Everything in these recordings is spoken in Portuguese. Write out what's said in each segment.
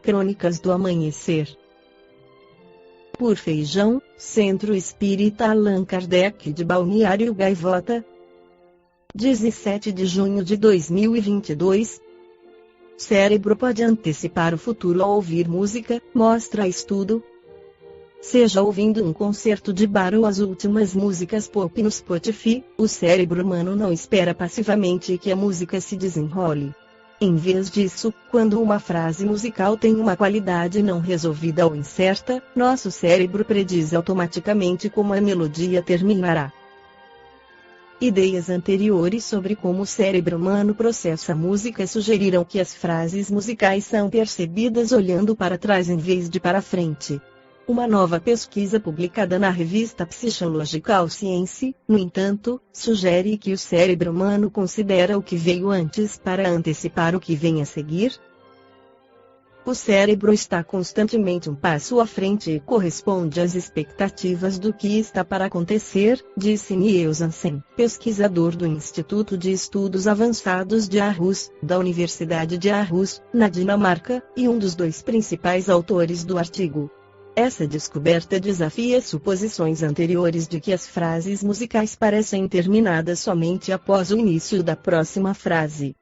Crônicas do Amanhecer. Por Feijão, Centro Espírita Allan Kardec de Balneário Gaivota. 17 de junho de 2022. Cérebro pode antecipar o futuro ao ouvir música, mostra estudo. Seja ouvindo um concerto de bar ou as últimas músicas pop no Spotify, o cérebro humano não espera passivamente que a música se desenrole. Em vez disso, quando uma frase musical tem uma qualidade não resolvida ou incerta, nosso cérebro prediz automaticamente como a melodia terminará. Ideias anteriores sobre como o cérebro humano processa música sugeriram que as frases musicais são percebidas olhando para trás em vez de para frente. Uma nova pesquisa publicada na revista Psychological Science, no entanto, sugere que o cérebro humano considera o que veio antes para antecipar o que vem a seguir. O cérebro está constantemente um passo à frente e corresponde às expectativas do que está para acontecer, disse Niels Hansen, pesquisador do Instituto de Estudos Avançados de Aarhus, da Universidade de Aarhus, na Dinamarca, e um dos dois principais autores do artigo. Essa descoberta desafia suposições anteriores de que as frases musicais parecem terminadas somente após o início da próxima frase.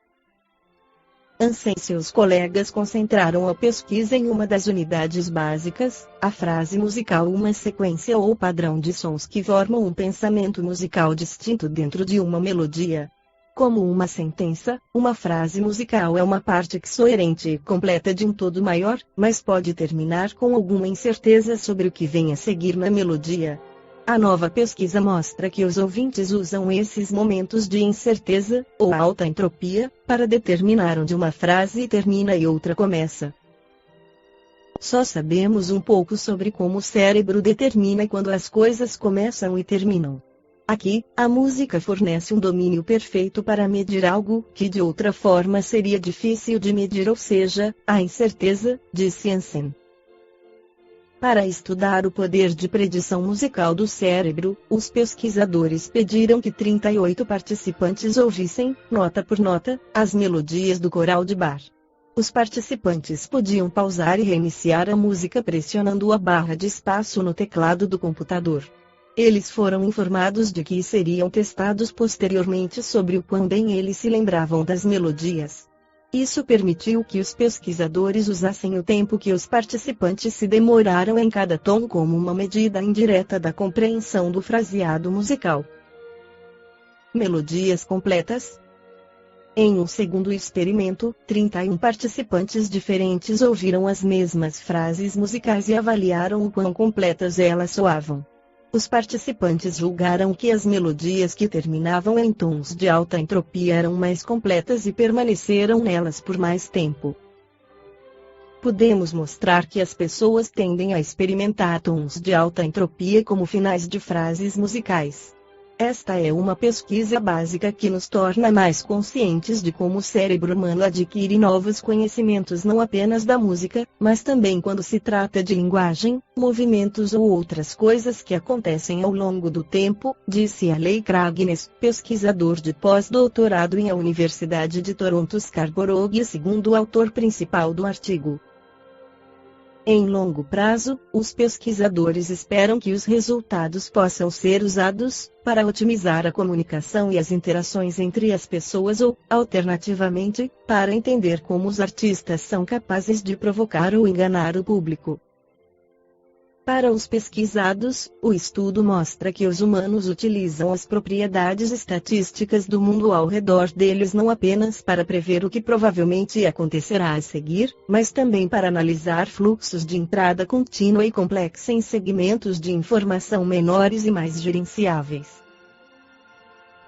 Hansen e seus colegas concentraram a pesquisa em uma das unidades básicas, a frase musical, uma sequência ou padrão de sons que formam um pensamento musical distinto dentro de uma melodia. Como uma sentença, uma frase musical é uma parte coerente e completa de um todo maior, mas pode terminar com alguma incerteza sobre o que vem a seguir na melodia. A nova pesquisa mostra que os ouvintes usam esses momentos de incerteza, ou alta entropia, para determinar onde uma frase termina e outra começa. Só sabemos um pouco sobre como o cérebro determina quando as coisas começam e terminam. Aqui, a música fornece um domínio perfeito para medir algo que de outra forma seria difícil de medir, ou seja, a incerteza, disse Hansen. Para estudar o poder de predição musical do cérebro, os pesquisadores pediram que 38 participantes ouvissem, nota por nota, as melodias do coral de bar. Os participantes podiam pausar e reiniciar a música pressionando a barra de espaço no teclado do computador. Eles foram informados de que seriam testados posteriormente sobre o quão bem eles se lembravam das melodias. Isso permitiu que os pesquisadores usassem o tempo que os participantes se demoraram em cada tom como uma medida indireta da compreensão do fraseado musical. Melodias completas. Em um segundo experimento, 31 participantes diferentes ouviram as mesmas frases musicais e avaliaram o quão completas elas soavam. Os participantes julgaram que as melodias que terminavam em tons de alta entropia eram mais completas e permaneceram nelas por mais tempo. Podemos mostrar que as pessoas tendem a experimentar tons de alta entropia como finais de frases musicais. Esta é uma pesquisa básica que nos torna mais conscientes de como o cérebro humano adquire novos conhecimentos não apenas da música, mas também quando se trata de linguagem, movimentos ou outras coisas que acontecem ao longo do tempo, disse Alec Cragnes, pesquisador de pós-doutorado em a Universidade de Toronto Scarborough e segundo autor principal do artigo. Em longo prazo, os pesquisadores esperam que os resultados possam ser usados para otimizar a comunicação e as interações entre as pessoas ou, alternativamente, para entender como os artistas são capazes de provocar ou enganar o público. Para os pesquisados, o estudo mostra que os humanos utilizam as propriedades estatísticas do mundo ao redor deles não apenas para prever o que provavelmente acontecerá a seguir, mas também para analisar fluxos de entrada contínua e complexa em segmentos de informação menores e mais gerenciáveis.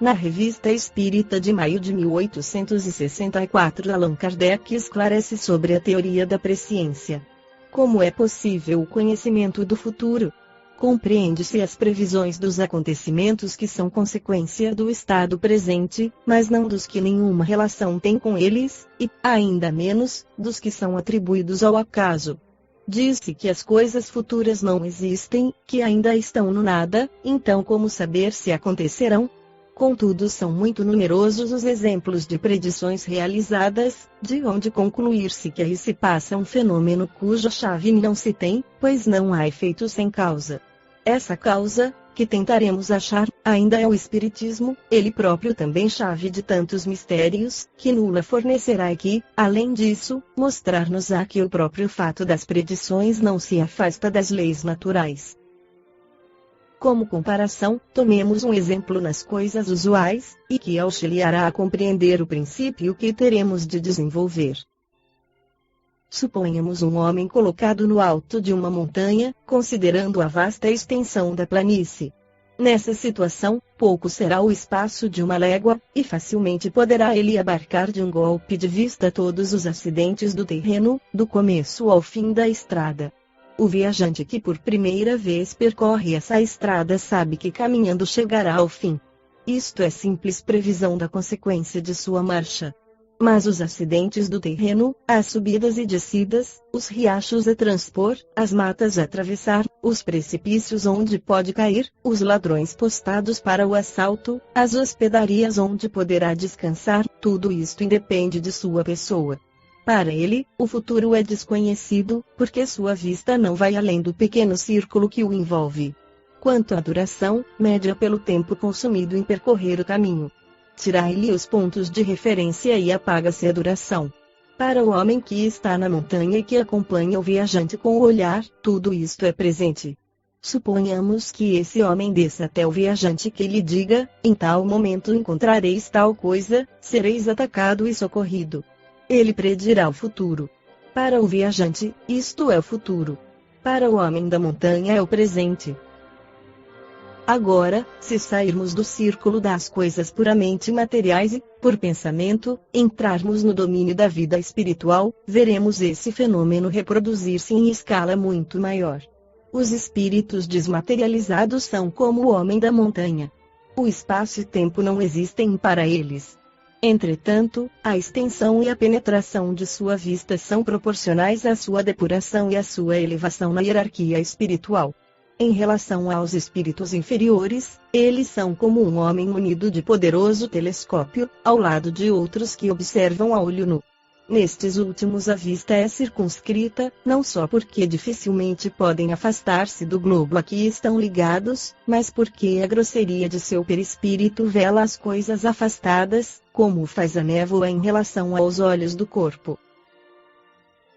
Na Revista Espírita de maio de 1864, Allan Kardec esclarece sobre a teoria da presciência. Como é possível o conhecimento do futuro? Compreende-se as previsões dos acontecimentos que são consequência do estado presente, mas não dos que nenhuma relação tem com eles, e, ainda menos, dos que são atribuídos ao acaso. Diz-se que as coisas futuras não existem, que ainda estão no nada, então como saber se acontecerão? Contudo, são muito numerosos os exemplos de predições realizadas, de onde concluir-se que aí se passa um fenômeno cuja chave não se tem, pois não há efeito sem causa. Essa causa, que tentaremos achar, ainda é o Espiritismo, ele próprio também chave de tantos mistérios, que nula fornecerá e que, além disso, mostrar-nos-á que o próprio fato das predições não se afasta das leis naturais. Como comparação, tomemos um exemplo nas coisas usuais, e que auxiliará a compreender o princípio que teremos de desenvolver. Suponhamos um homem colocado no alto de uma montanha, considerando a vasta extensão da planície. Nessa situação, pouco será o espaço de uma légua, e facilmente poderá ele abarcar de um golpe de vista todos os acidentes do terreno, do começo ao fim da estrada. O viajante que por primeira vez percorre essa estrada sabe que caminhando chegará ao fim. Isto é simples previsão da consequência de sua marcha. Mas os acidentes do terreno, as subidas e descidas, os riachos a transpor, as matas a atravessar, os precipícios onde pode cair, os ladrões postados para o assalto, as hospedarias onde poderá descansar, tudo isto independe de sua pessoa. Para ele, o futuro é desconhecido, porque sua vista não vai além do pequeno círculo que o envolve. Quanto à duração, média pelo tempo consumido em percorrer o caminho. Tirai-lhe os pontos de referência e apaga-se a duração. Para o homem que está na montanha e que acompanha o viajante com o olhar, tudo isto é presente. Suponhamos que esse homem desça até o viajante que lhe diga, em tal momento encontrareis tal coisa, sereis atacado e socorrido. Ele predirá o futuro. Para o viajante, isto é o futuro. Para o homem da montanha é o presente. Agora, se sairmos do círculo das coisas puramente materiais e, por pensamento, entrarmos no domínio da vida espiritual, veremos esse fenômeno reproduzir-se em escala muito maior. Os espíritos desmaterializados são como o homem da montanha. O espaço e tempo não existem para eles. Entretanto, a extensão e a penetração de sua vista são proporcionais à sua depuração e à sua elevação na hierarquia espiritual. Em relação aos espíritos inferiores, eles são como um homem munido de poderoso telescópio, ao lado de outros que observam a olho nu. Nestes últimos a vista é circunscrita, não só porque dificilmente podem afastar-se do globo a que estão ligados, mas porque a grosseria de seu perispírito vela as coisas afastadas, como faz a névoa em relação aos olhos do corpo.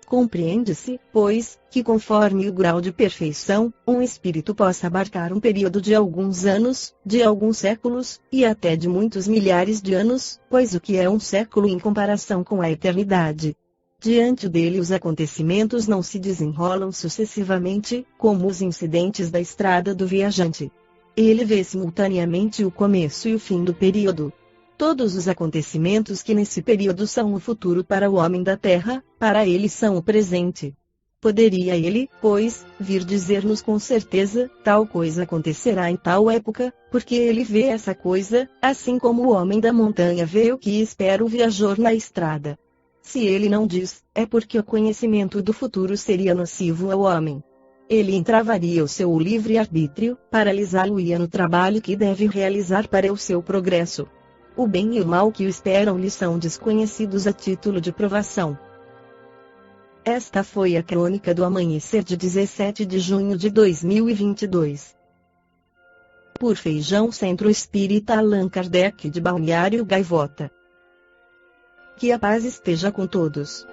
Compreende-se, pois, que conforme o grau de perfeição, um espírito possa abarcar um período de alguns anos, de alguns séculos, e até de muitos milhares de anos, pois o que é um século em comparação com a eternidade? Diante dele os acontecimentos não se desenrolam sucessivamente, como os incidentes da estrada do viajante. Ele vê simultaneamente o começo e o fim do período. Todos os acontecimentos que nesse período são o futuro para o homem da terra, para ele são o presente. Poderia ele, pois, vir dizer-nos com certeza, tal coisa acontecerá em tal época, porque ele vê essa coisa, assim como o homem da montanha vê o que espera o viajor na estrada. Se ele não diz, é porque o conhecimento do futuro seria nocivo ao homem. Ele entravaria o seu livre-arbítrio, paralisá-lo-ia no trabalho que deve realizar para o seu progresso. O bem e o mal que o esperam lhe são desconhecidos a título de provação. Esta foi a crônica do amanhecer de 17 de junho de 2022. Por Feijão Centro Espírita Allan Kardec de Balneário Gaivota. Que a paz esteja com todos.